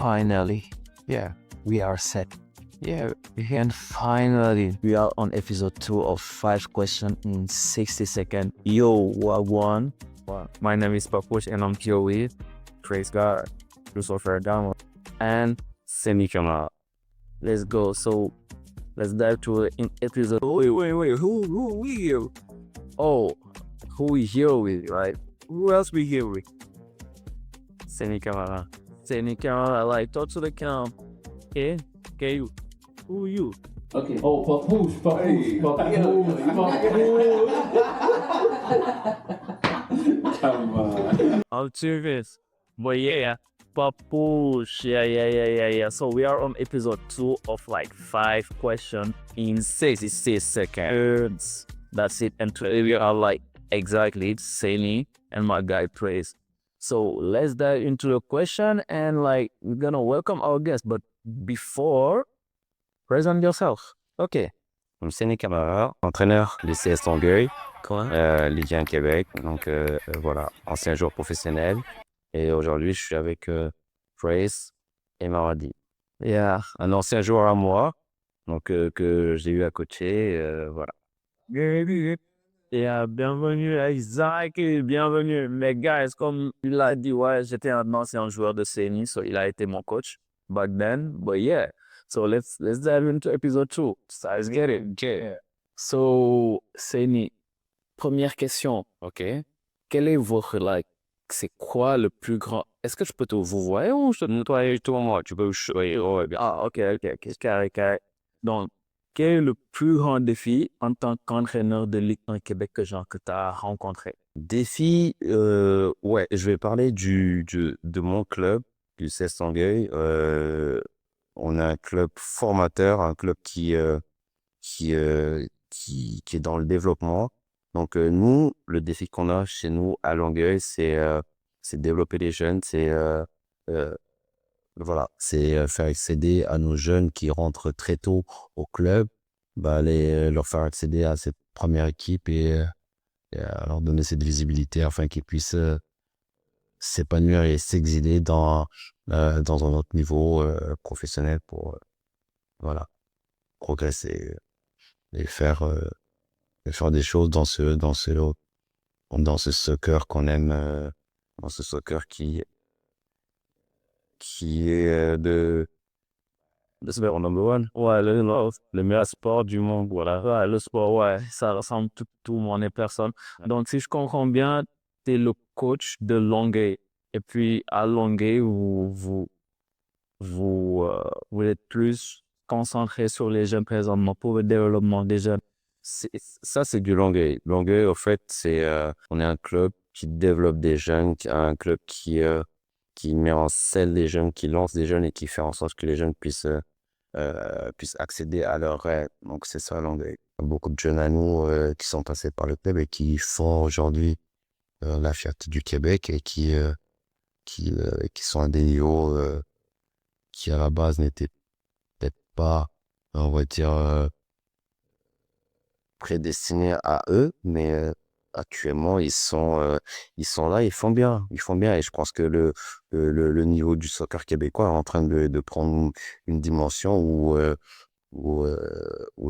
finally, yeah, we are set. Yeah, and finally, we are on episode 2 of 5 questions in 60 seconds. Yo, what one? My name is Papush and I'm here with Praise God, Lucifer Damo, And Semi Kamara. let's go. So, let's dive to in episode. Wait, who we here? Oh, who we here with, right? Who else we here with? Semi Kamara. Seni camera, like, talk to the cam. Okay, you. Who you? Okay. Oh, papoose. Come on. I'm serious. But yeah, Papush. Yeah. So, we are on episode 2 of like 5 questions in 66 seconds. That's it. And today we are like exactly Seni and my guy Praise. So let's dive into the question and like we're gonna welcome our guest. But before, present yourself. Okay. I'm Semi Kamara, entraîneur du CS Longueuil, Ligue 1 Québec. Donc voilà, ancien joueur professionnel. Et aujourd'hui, je suis avec Praise et Maradi. Yeah. Un ancien joueur à moi, donc que j'ai eu à coacher. Voilà. Yeah, bienvenue Isaac, bienvenue. Mais guys, comme il a dit, ouais, j'étais un ancien joueur de CNI, so il a été mon coach back then. But yeah, so let's dive into episode 2. So let's get it. Okay. So, CNI, première question. Ok. Quel est votre like? C'est quoi le plus grand? Est-ce que je peux te vous voir ou je te Toi, moi, tu peux. Oui, bien. Ah, ok. Carré. Donc, quel est le plus grand défi en tant qu'entraîneur de Ligue 1 Québec que tu as rencontré? Défi, ouais, je vais parler de mon club, du CS Longueuil. On a un club formateur, un club qui est dans le développement. Donc, nous, le défi qu'on a chez nous à Longueuil, c'est développer les jeunes, voilà, c'est faire accéder à nos jeunes qui rentrent très tôt au club, leur faire accéder à cette première équipe et leur donner cette visibilité afin qu'ils puissent s'épanouir et s'exiler dans un autre niveau professionnel pour voilà, progresser et faire des choses dans ce soccer qu'on aime, dans ce soccer qui est Le sport number one. Ouais, le meilleur sport du monde, voilà. Ouais, le sport, ouais, ça ressemble tout le monde et personne. Donc, si je comprends bien, tu es le coach de Longueuil. Et puis, à Longueuil, vous êtes plus concentré sur les jeunes présentement pour le développement des jeunes. Ça, c'est du Longueuil. Longueuil, au fait, on est un club qui développe des jeunes, un club qui met en selle des jeunes, qui lance des jeunes et qui fait en sorte que les jeunes puissent accéder à leurs rêves. Donc, c'est ça, Longueuil. Beaucoup de jeunes à nous qui sont passés par le club et qui font aujourd'hui la fierté du Québec et qui sont à des niveaux qui, à la base, n'étaient peut-être pas, on va dire, prédestinés à eux, mais actuellement ils sont là, ils font bien et je pense que le niveau du soccer québécois est en train de prendre une dimension où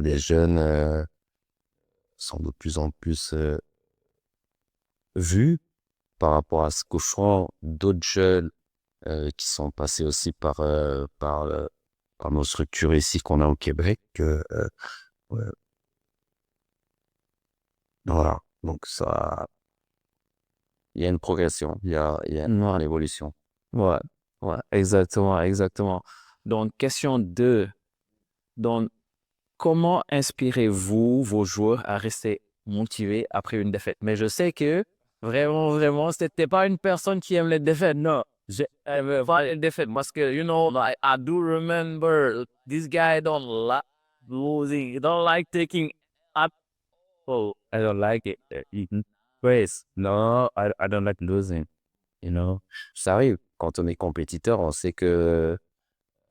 les jeunes sont de plus en plus vus par rapport à ce que font d'autres jeunes qui sont passés aussi par nos structures ici qu'on a au Québec. Ouais. Voilà, donc ça, il y a une progression, il y a une évolution. Ouais, exactement. Donc, question 2. Donc, comment inspirez-vous vos joueurs à rester motivés après une défaite? Mais je sais que vraiment, c'était pas une personne qui aime les défaites. Non, j'aime pas les défaites parce que, like, I do remember this guy don't like losing. He don't like taking up. Oh, I don't like it. Praise. No, I don't like losing, you know. Ça arrive, quand on est compétiteur, on sait que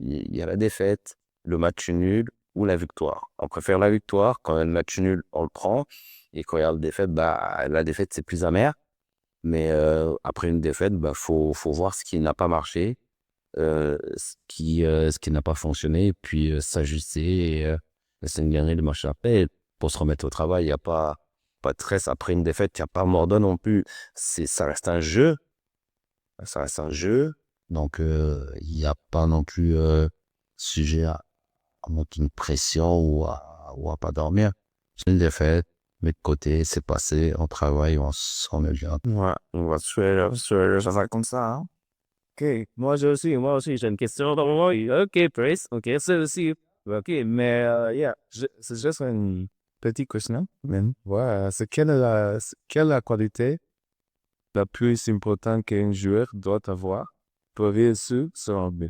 il y a la défaite, le match nul ou la victoire. On préfère la victoire. Quand il y a le match nul, on le prend. Et quand il y a la défaite, la défaite, c'est plus amer. Mais après une défaite, faut voir ce qui n'a pas marché ce qui n'a pas fonctionné, puis s'ajuster et essayer de gagner le match après pour se remettre au travail. Il n'y a pas de stress après une défaite, il n'y a pas mordant non plus. Ça reste un jeu, ça reste un jeu, donc il n'y a pas non plus sujet à monter une pression ou à pas dormir. C'est une défaite, mais de côté, c'est passé, on travaille, on s'en met bien. Ouais, on va se faire comme ça, hein. Ok, moi aussi, j'ai une question dans moi. Ok, Chris, ok, ça aussi. Ok, mais, yeah, c'est juste une petite question, même. Ouais, quelle est la qualité la plus importante qu'un joueur doit avoir pour réussir selon lui?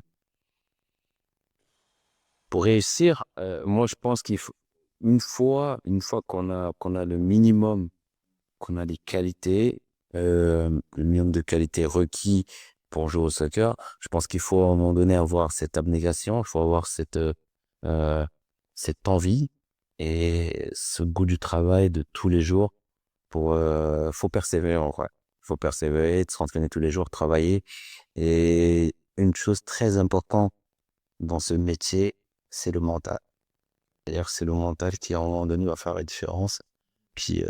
Pour réussir, moi, je pense qu'il faut, une fois qu'on a le minimum, qu'on a les qualités, le minimum de qualités requis pour jouer au soccer, je pense qu'il faut à un moment donné avoir cette abnégation, il faut avoir euh, cette envie et ce goût du travail de tous les jours faut persévérer en vrai. Faut persévérer, de s'entraîner tous les jours, travailler. Et une chose très importante dans ce métier, c'est le mental. C'est-à-dire, c'est le mental qui, à un moment donné, va faire la différence. Puis,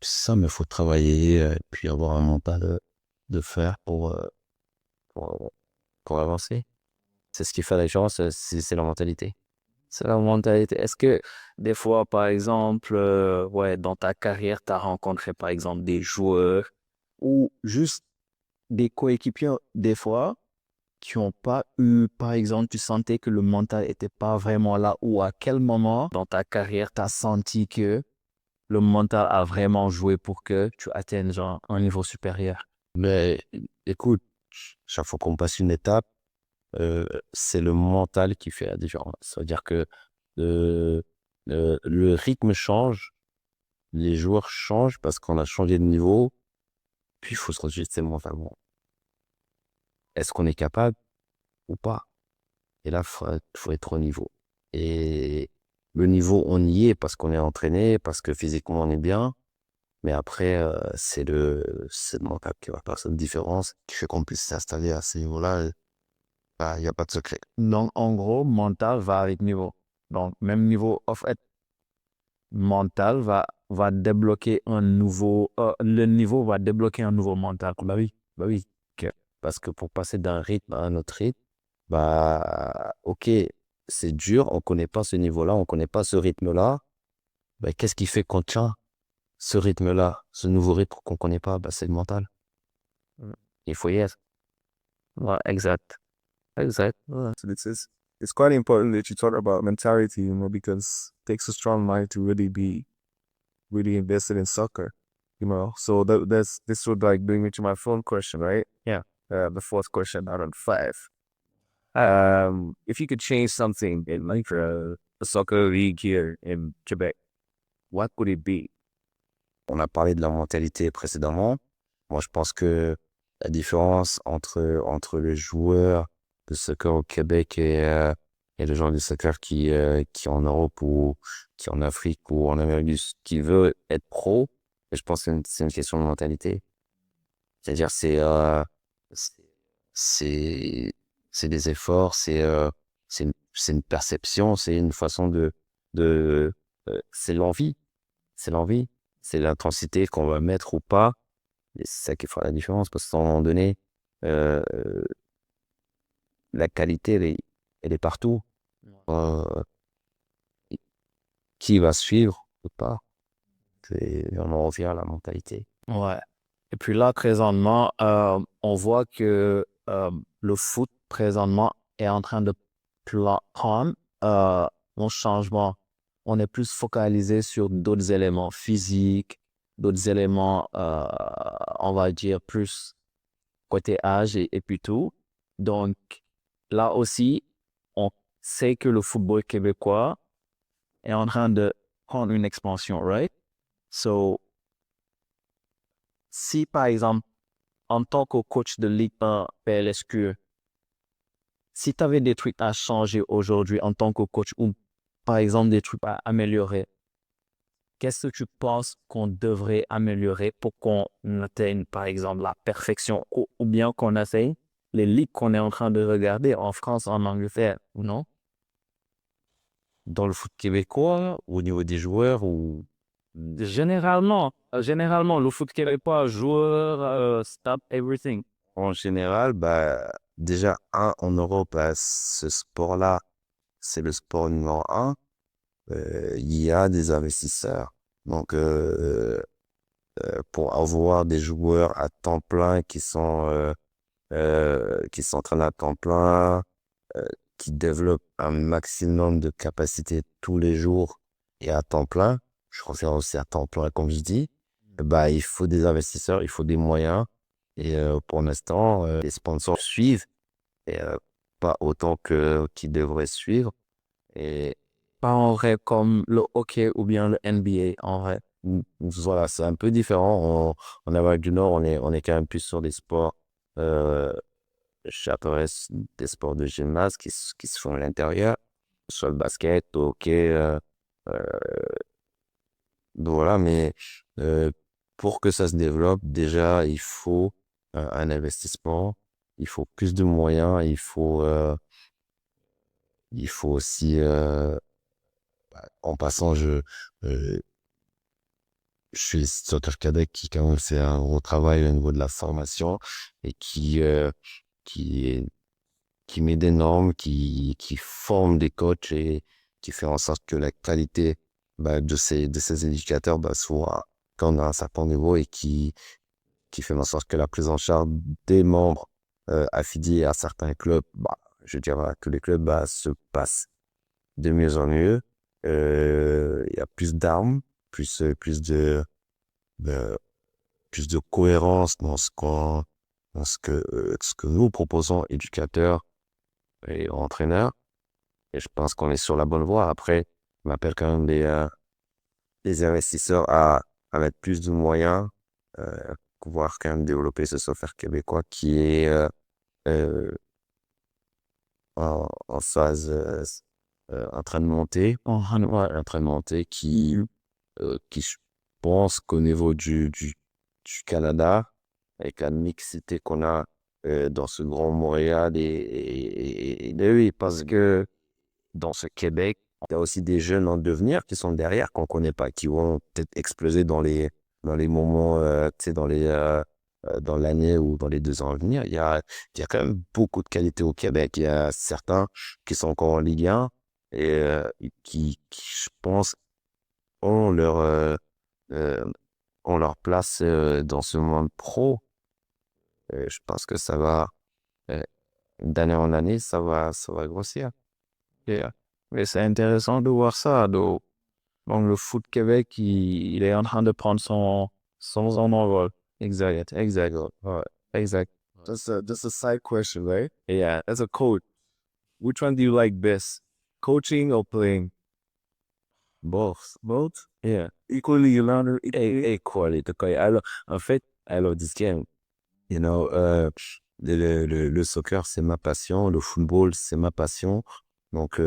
ça, mais faut travailler, puis avoir un mental de fer pour, pour avancer. C'est ce qui fait la différence, c'est la mentalité. C'est la mentalité. Est-ce que des fois, par exemple, ouais, dans ta carrière, tu as rencontré, par exemple, des joueurs ou juste des coéquipiers, des fois, qui n'ont pas eu, par exemple, tu sentais que le mental était pas vraiment là, ou à quel moment dans ta carrière, tu as senti que le mental a vraiment joué pour que tu atteignes genre, un niveau supérieur? Mais écoute, chaque fois qu'on passe une étape, c'est le mental qui fait la différence. C'est-à-dire que euh, le rythme change, les joueurs changent parce qu'on a changé de niveau, puis il faut se rejeter mentalement. Est-ce qu'on est capable ou pas? Et là, faut être au niveau. Et le niveau, on y est parce qu'on est entraîné, parce que physiquement, on est bien. Mais après, c'est le mental qui va faire cette différence, qui fait qu'on puisse s'installer à ce niveau-là. Il n'y a pas de secret. Donc, en gros, mental va avec niveau. Donc, même niveau, en fait, mental va débloquer un nouveau, le niveau va débloquer un nouveau mental. Bah oui. Parce que pour passer d'un rythme à un autre rythme, ok, c'est dur, on connaît pas ce niveau-là, on connaît pas ce rythme-là. Bah, qu'est-ce qui fait qu'on tient ce rythme-là, ce nouveau rythme qu'on connaît pas? Bah, c'est le mental. Il faut y être. Ouais, exact. Exact. So it's quite important that you talk about mentality, because it takes a strong mind to really be really invested in soccer. So this would like bring me to my phone question, right? Yeah. The fourth question out of five. If you could change something in like a soccer league here in Quebec, what would it be? On a parlé de la mentalité précédemment. Moi, je pense que la différence entre les joueurs de soccer au Québec et les joueurs de soccer qui en Europe ou qui en Afrique ou en Amérique du Sud, qui veut être pro, et je pense que c'est une question de mentalité. C'est-à-dire, c'est, c'est des efforts, c'est une perception, c'est une façon c'est l'envie, c'est l'envie, c'est l'intensité qu'on va mettre ou pas. Et c'est ça qui fera la différence parce qu'à un moment donné, euh, la qualité, elle est partout. Euh, qui va suivre ou pas? On en revient à la mentalité. Ouais. Et puis là, présentement, on voit que le foot, présentement, est en train de prendre un changement. On est plus focalisé sur d'autres éléments physiques, d'autres éléments, on va dire, plus côté âge et puis tout. Donc, là aussi, on sait que le football québécois est en train de prendre une expansion, right? So, si par exemple, en tant que coach de Ligue 1 PLSQ, si tu avais des trucs à changer aujourd'hui en tant que coach ou par exemple des trucs à améliorer, qu'est-ce que tu penses qu'on devrait améliorer pour qu'on atteigne par exemple la perfection ou bien qu'on essaye les ligues qu'on est en train de regarder en France, en Angleterre, ou non? Dans le foot québécois, au niveau des joueurs, ou Généralement, le foot québécois, joueur, stop, everything. en général, bah, déjà, en Europe, bah, ce sport-là, c'est le sport numéro un. Il y a des investisseurs. Donc, pour avoir des joueurs à temps plein qui s'entraînent à temps plein, euh, qui développent un maximum de capacités tous les jours et à temps plein, je reviens aussi à temps plein, comme je dis, bah, il faut des investisseurs, il faut des moyens. Et pour l'instant, les sponsors suivent, et pas autant que qu'ils devraient suivre. Et Pas en vrai comme le hockey ou bien le NBA, en vrai. voilà, c'est un peu différent. En Amérique du Nord, on est quand même plus sur des sports, euh, j'appellerais des sports de gymnase qui se font à l'intérieur, soit le basket, le hockey, euh, voilà. Mais euh, pour que ça se développe, déjà, il faut un investissement, il faut plus de moyens, il faut aussi, en passant, euh, je suis instructeur cadet qui quand même fait un gros travail au niveau de la formation et qui, est- qui met des normes, qui forme des coachs et qui fait en sorte que la qualité, bah, de ces indicateurs, bah, soit quand on a un certain niveau, et qui fait en sorte que la prise en charge des membres affiliés à certains clubs, bah, je dirais que les clubs, bah, se passent de mieux en mieux. Il y a plus d'armes, plus de plus de cohérence dans ce que nous proposons, éducateurs et entraîneurs. Et je pense qu'on est sur la bonne voie. Après, on appelle quand même les investisseurs à mettre plus de moyens, pouvoir quand même développer ce software québécois qui est euh, en phase, en train de monter, en train de monter, qui je pense qu'au niveau du Canada, avec la mixité qu'on a dans ce grand Montréal, et oui, parce que dans ce Québec, il y a aussi des jeunes en devenir qui sont derrière, qu'on connaît pas, qui vont peut-être exploser dans les moments, tu sais, dans l'année ou dans les 2 ans à venir. Il y a quand même beaucoup de qualité au Québec. Il y a certains qui sont encore en Ligue 1 et je pense, ont euh, ont leur place dans ce monde pro. Je pense que ça va, euh, d'année en année, ça va grossir. Yeah. Mais c'est intéressant de voir ça. Donc, le foot Québec, il est en train de prendre son envol. Exact, exact. Ouais, exact. Just a side question, right? Yeah. As a coach, which one do you like best? Coaching or playing? Both. Both? Yeah. Equally, you learn equally. Equally. En fait, I love this game. You know, le soccer, c'est ma passion. Le football, c'est ma passion. Donc,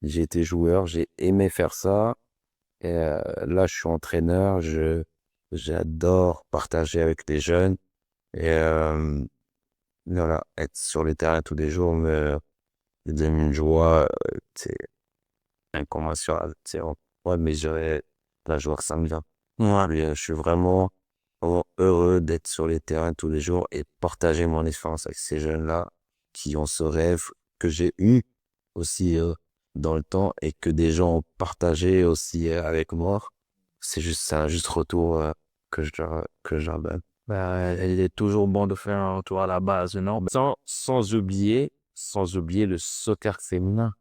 j'ai été joueur, j'ai aimé faire ça. Et là, je suis entraîneur. J'adore partager avec les jeunes. Et voilà, être sur le terrain tous les jours me donne une joie. C'est incommensurable. Tu sais, on pourrait mesurer la joie que ça me vient. Ouais. Et, je suis vraiment, vraiment heureux d'être sur les terrains tous les jours et partager mon expérience avec ces jeunes-là qui ont ce rêve que j'ai eu aussi dans le temps et que des gens ont partagé aussi avec moi. C'est un juste retour que je leur donne. Ben, il est toujours bon de faire un retour à la base, non? Sans oublier le soccer féminin.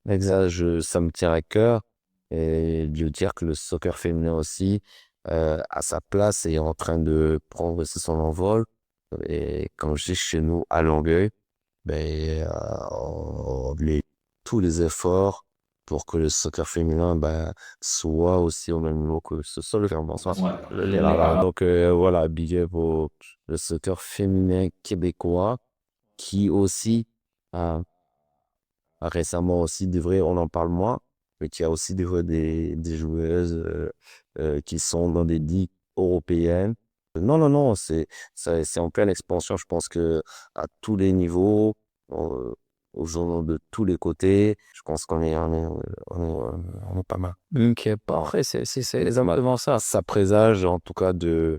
Exact, ça me tient à cœur, et de dire que le soccer féminin aussi a sa place et est en train de prendre son envol. Et comme je dis, chez nous à Longueuil, ben, on met tous les efforts pour que le soccer féminin, ben, soit aussi au même niveau que ce soit le féminin. Voilà, donc voilà, big up le soccer féminin québécois qui aussi récemment aussi, on en parle moins, mais qu'il y a aussi des joueuses qui sont dans des ligues européennes Non, non, non, c'est en pleine expansion. Je pense que à tous les niveaux, euh, aux journaux de tous les côtés, je pense qu'on est pas mal. Ok, parfait, c'est exactement ça. Ça présage en tout cas d'un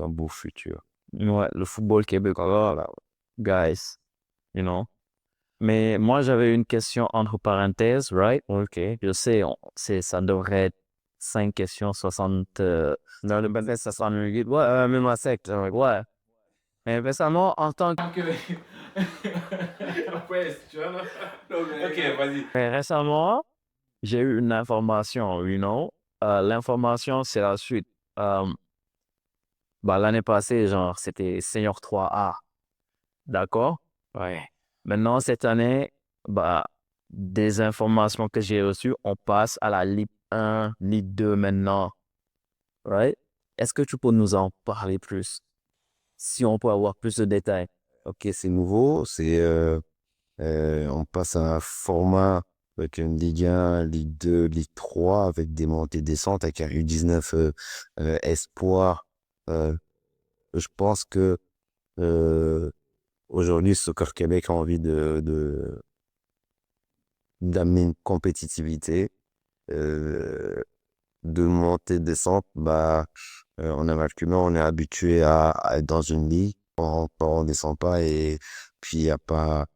beau futur. Ouais, le football québécois, voilà, guys, you know. Mais moi, j'avais une question entre parenthèses, right? Ok. Je sais, ça devrait être 5 questions, 60, Dans le business, ça sera une guide. même à sec, ouais. Mais récemment, en tant que... Ok, vas-y. Mais récemment, j'ai eu une information, you know. L'information, c'est la suite. Euh, L'année passée, genre, c'était Senior 3A, d'accord? Ouais. Maintenant, cette année, des informations que j'ai reçues, on passe à la Ligue 1, Ligue 2 maintenant, right? Est-ce que tu peux nous en parler plus? Si on peut avoir plus de détails. Ok, c'est nouveau. On passe à un format avec une Ligue 1, Ligue 2, Ligue 3, avec des montées descentes, avec un U19 espoir. Euh, je pense que aujourd'hui, Soccer Québec a envie d'amener une compétitivité, de montée descente. On est vacuumé, on est habitué à être dans une ligue, on descend pas et puis il y a pas,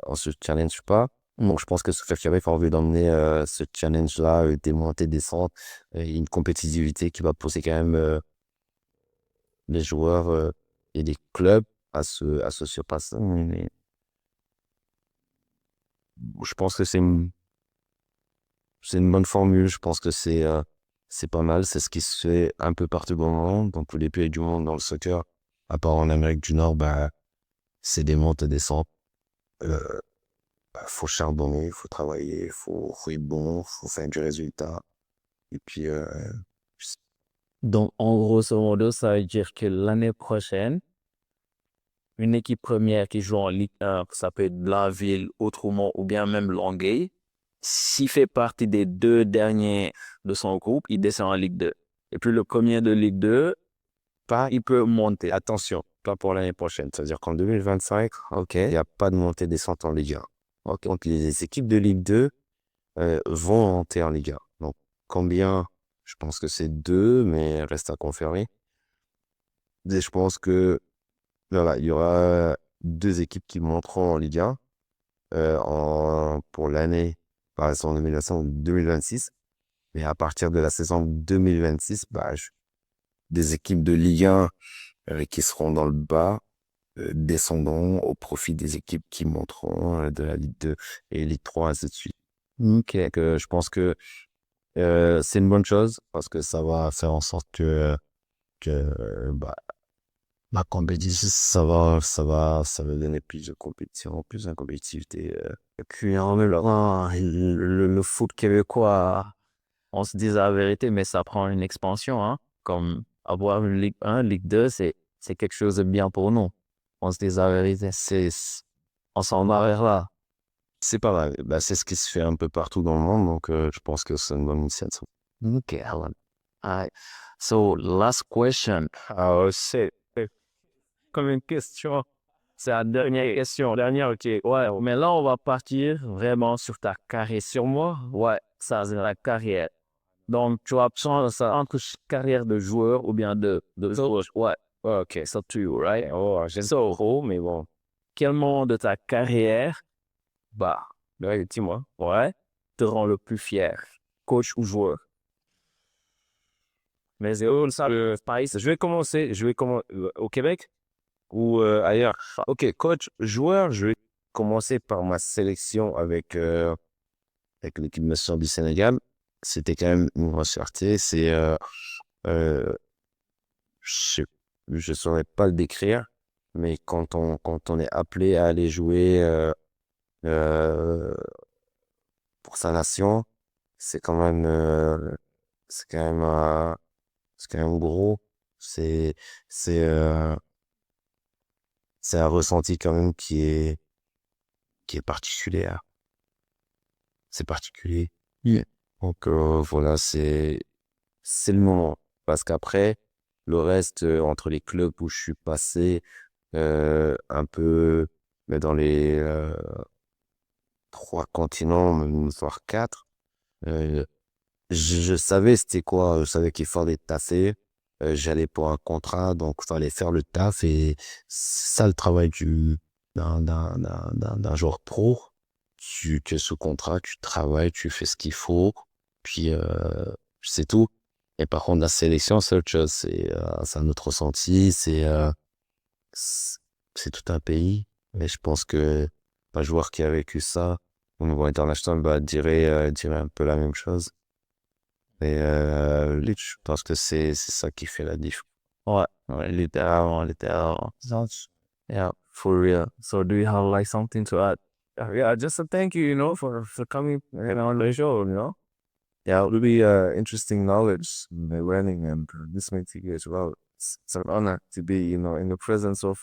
on se challenge pas. Donc je pense que Soccer Québec a envie d'emmener ce challenge-là, des montées descentes, une compétitivité qui va pousser quand même les joueurs et les clubs à se surpasser. Mais je pense que c'est une bonne formule. Je pense que c'est pas mal. C'est ce qui se fait un peu partout dans le monde, dans tous les pays du monde, dans le soccer. À part en Amérique du Nord, c'est des montes et des descentes. Euh, Faut charbonner, faut travailler, faut être bon, faut faire du résultat. Et puis, Donc, en grosso modo, ça veut dire que l'année prochaine, une équipe première qui joue en Ligue 1, ça peut être Blainville, Autremont ou bien même Longueuil, s'il fait partie des 2 derniers de son groupe, il descend en Ligue 2. Et puis le premier de Ligue 2, pas, il peut monter. attention, pas pour l'année prochaine. C'est-à-dire qu'en 2025, OK? il n'y a pas de montée-descente en Ligue 1. Donc, les équipes de Ligue 2 vont monter en Ligue 1. Donc, combien? Je pense que c'est 2, mais reste à confirmer. Et je pense que voilà, il y aura 2 équipes qui monteront en Ligue 1 pour l'année, par exemple 2025 ou 2026. Mais à partir de la saison 2026, des équipes de Ligue 1 qui seront dans le bas descendront au profit des équipes qui monteront de la Ligue 2 et Ligue 3, ainsi de suite. OK. Donc, je pense que c'est une bonne chose parce que ça va faire en sorte que la compétition, ça va donner plus de compétition, plus de compétitivité. Et puis, en même temps, le foot québécois, on se dit la vérité, mais ça prend une expansion, hein. Comme avoir une Ligue 1, Ligue 2, c'est quelque chose de bien pour nous. On se dit la vérité, on s'en va vers là. C'est pas mal. C'est ce qui se fait un peu partout dans le monde, donc je pense que c'est une bonne initiative. Okay, Alan. Alright. So, last question. Ah, c'est comme une question. C'est la dernière question. Dernière, ok. Ouais, mais là, on va partir vraiment sur ta carrière. Sur moi, ouais, ça, c'est la carrière. Donc, tu vas prendre ça entre carrière de joueur ou bien de coach. Ouais, Ouais, ok. c'est up to you, right? Oh, j'aime So, trop, mais bon. quel moment de ta carrière, bah, Ouais, dis-moi. ouais, te rend le plus fier? Coach ou joueur? Mais c'est où ça, le Spice? Je vais commencer au Québec ou ailleurs. Ok, coach, joueur, je vais commencer par ma sélection avec l'équipe nationale du Sénégal. C'était quand même une grosse fierté. Euh, je je saurais pas le décrire, mais quand on est appelé à aller jouer euh, pour sa nation, c'est quand même, c'est quand même, c'est quand même gros. C'est, c'est, euh, c'est un ressenti quand même qui est particulier, hein. C'est particulier. Yeah. Donc voilà, c'est le moment. Parce qu'après, Le reste, entre les clubs où je suis passé, un peu mais dans les 3 continents, même voire 4, euh, je savais c'était quoi, je savais qu'il fallait taffer. J'allais pour un contrat, donc il fallait faire le taf et c'est ça le travail d'un joueur pro. Tu es sous contrat, tu travailles, tu fais ce qu'il faut, puis c'est tout. Et par contre, la sélection, c'est autre chose, c'est un autre ressenti, c'est c'est tout un pays. Mais je pense que un joueur qui a vécu ça au niveau international dirait un peu la même chose. Et je pense que c'est ça qui fait la diff. Ouais, ouais, littéralement, littéralement. Sounds, yeah, for real. So do you have like something to add? Yeah, just a thank you, for coming on the show, Yeah, it will be interesting knowledge, learning and listening to you as well. It's an honor to be, in the presence of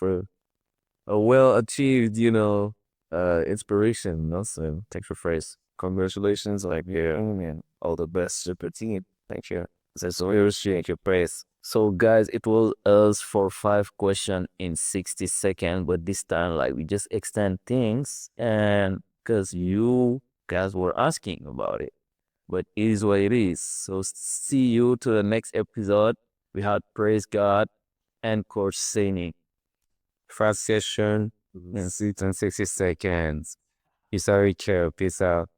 a well-achieved, inspiration, So thanks for phrase. Congratulations, like, yeah, man, all the best to the team. Thank you. That's all your praise. So guys, it was us for 5 questions in 60 seconds, but this time like we just extend things and because you guys were asking about it. But it is what it is. So see you to the next episode. We had Praise God and Coach Sini. First session, and 60 seconds. Peace out. Peace out.